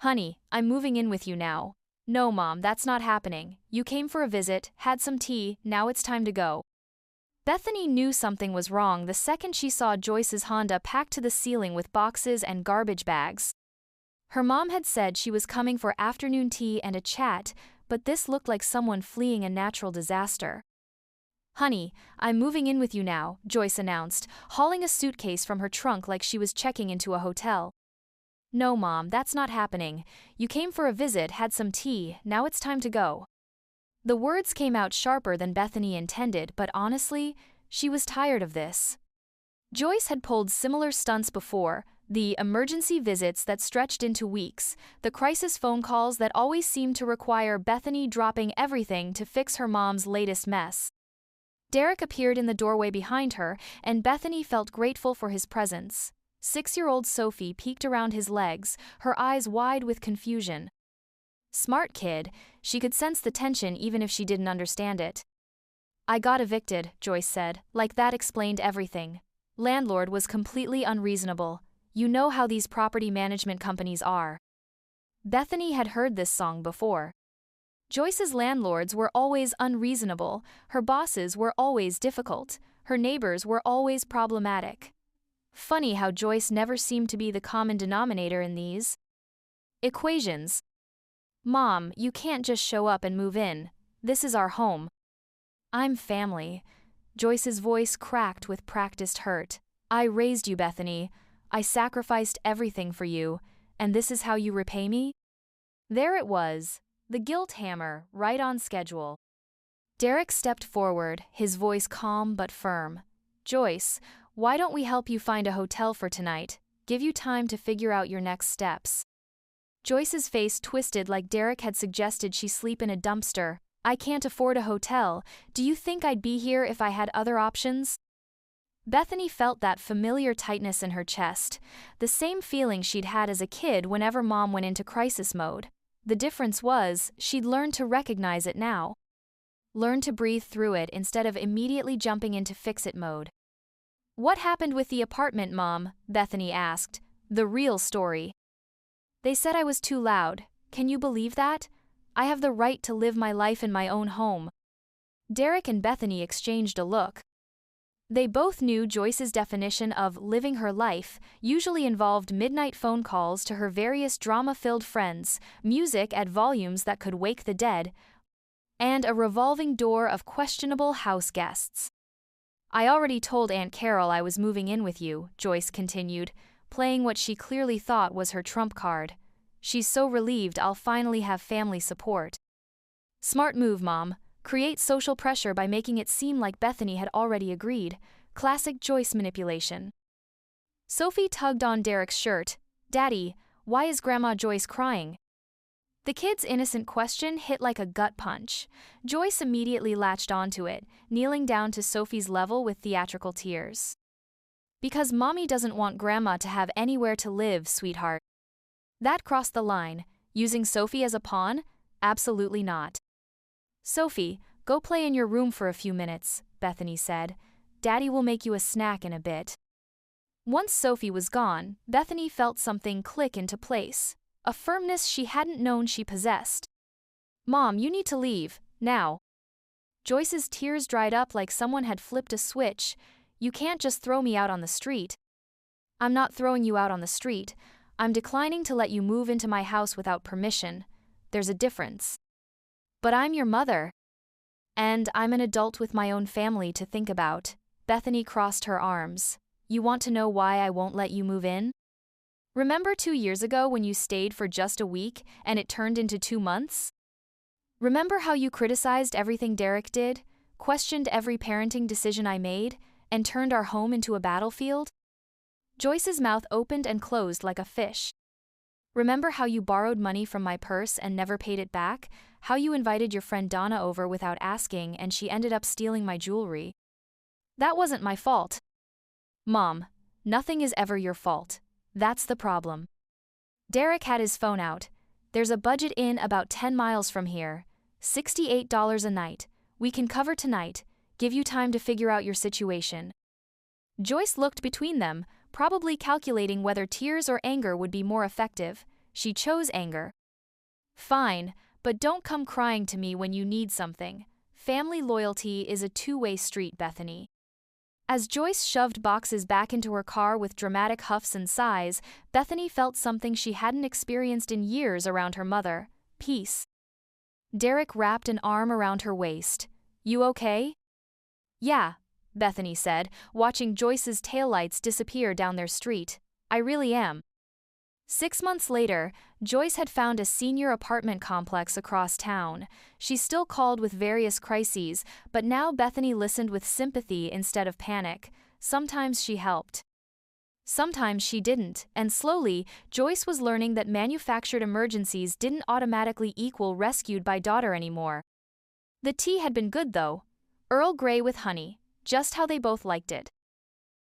Honey, I'm moving in with you now. No, Mom, that's not happening. You came for a visit, had some tea, now it's time to go. Bethany knew something was wrong the second she saw Joyce's Honda packed to the ceiling with boxes and garbage bags. Her mom had said she was coming for afternoon tea and a chat, but this looked like someone fleeing a natural disaster. Honey, I'm moving in with you now, Joyce announced, hauling a suitcase from her trunk like she was checking into a hotel. No, Mom, that's not happening. You came for a visit, had some tea, now it's time to go. The words came out sharper than Bethany intended, but honestly, she was tired of this. Joyce had pulled similar stunts before, the emergency visits that stretched into weeks, the crisis phone calls that always seemed to require Bethany dropping everything to fix her mom's latest mess. Derek appeared in the doorway behind her, and Bethany felt grateful for his presence. 6-year-old Sophie peeked around his legs, her eyes wide with confusion. Smart kid, she could sense the tension even if she didn't understand it. I got evicted, Joyce said, like that explained everything. Landlord was completely unreasonable. You know how these property management companies are. Bethany had heard this song before. Joyce's landlords were always unreasonable, her bosses were always difficult, her neighbors were always problematic. Funny how Joyce never seemed to be the common denominator in these equations. Mom, you can't just show up and move in. This is our home. I'm family. Joyce's voice cracked with practiced hurt. I raised you, Bethany. I sacrificed everything for you, and this is how you repay me? There it was, the guilt hammer, right on schedule. Derek stepped forward, his voice calm but firm. Joyce, why don't we help you find a hotel for tonight? Give you time to figure out your next steps. Joyce's face twisted like Derek had suggested she sleep in a dumpster. I can't afford a hotel. Do you think I'd be here if I had other options? Bethany felt that familiar tightness in her chest, the same feeling she'd had as a kid whenever Mom went into crisis mode. The difference was, she'd learned to recognize it now. Learn to breathe through it instead of immediately jumping into fix-it mode. What happened with the apartment, Mom? Bethany asked. The real story. They said I was too loud. Can you believe that? I have the right to live my life in my own home. Derek and Bethany exchanged a look. They both knew Joyce's definition of living her life usually involved midnight phone calls to her various drama-filled friends, music at volumes that could wake the dead, and a revolving door of questionable house guests. I already told Aunt Carol I was moving in with you, Joyce continued, playing what she clearly thought was her trump card. She's so relieved I'll finally have family support. Smart move, Mom. Create social pressure by making it seem like Bethany had already agreed. Classic Joyce manipulation. Sophie tugged on Derek's shirt. Daddy, why is Grandma Joyce crying? The kid's innocent question hit like a gut punch. Joyce immediately latched onto it, kneeling down to Sophie's level with theatrical tears. Because Mommy doesn't want Grandma to have anywhere to live, sweetheart. That crossed the line. Using Sophie as a pawn? Absolutely not. Sophie, go play in your room for a few minutes, Bethany said. Daddy will make you a snack in a bit. Once Sophie was gone, Bethany felt something click into place, a firmness she hadn't known she possessed. Mom, you need to leave, now. Joyce's tears dried up like someone had flipped a switch. You can't just throw me out on the street. I'm not throwing you out on the street. I'm declining to let you move into my house without permission. There's a difference. But I'm your mother. And I'm an adult with my own family to think about. Bethany crossed her arms. You want to know why I won't let you move in? Remember 2 years ago when you stayed for just a week and it turned into 2 months? Remember how you criticized everything Derek did, questioned every parenting decision I made, and turned our home into a battlefield? Joyce's mouth opened and closed like a fish. Remember how you borrowed money from my purse and never paid it back? How you invited your friend Donna over without asking and she ended up stealing my jewelry? That wasn't my fault. Mom, nothing is ever your fault. That's the problem. Derek had his phone out. There's a budget inn about 10 miles from here. $68 a night. We can cover tonight. Give you time to figure out your situation. Joyce looked between them, probably calculating whether tears or anger would be more effective. She chose anger. Fine, but don't come crying to me when you need something. Family loyalty is a two-way street, Bethany. As Joyce shoved boxes back into her car with dramatic huffs and sighs, Bethany felt something she hadn't experienced in years around her mother: peace. Derek wrapped an arm around her waist. You okay? Yeah, Bethany said, watching Joyce's taillights disappear down their street. I really am. 6 months later, Joyce had found a senior apartment complex across town. She still called with various crises, but now Bethany listened with sympathy instead of panic. Sometimes she helped. Sometimes she didn't, and slowly, Joyce was learning that manufactured emergencies didn't automatically equal rescued by daughter anymore. The tea had been good though. Earl Grey with honey, just how they both liked it.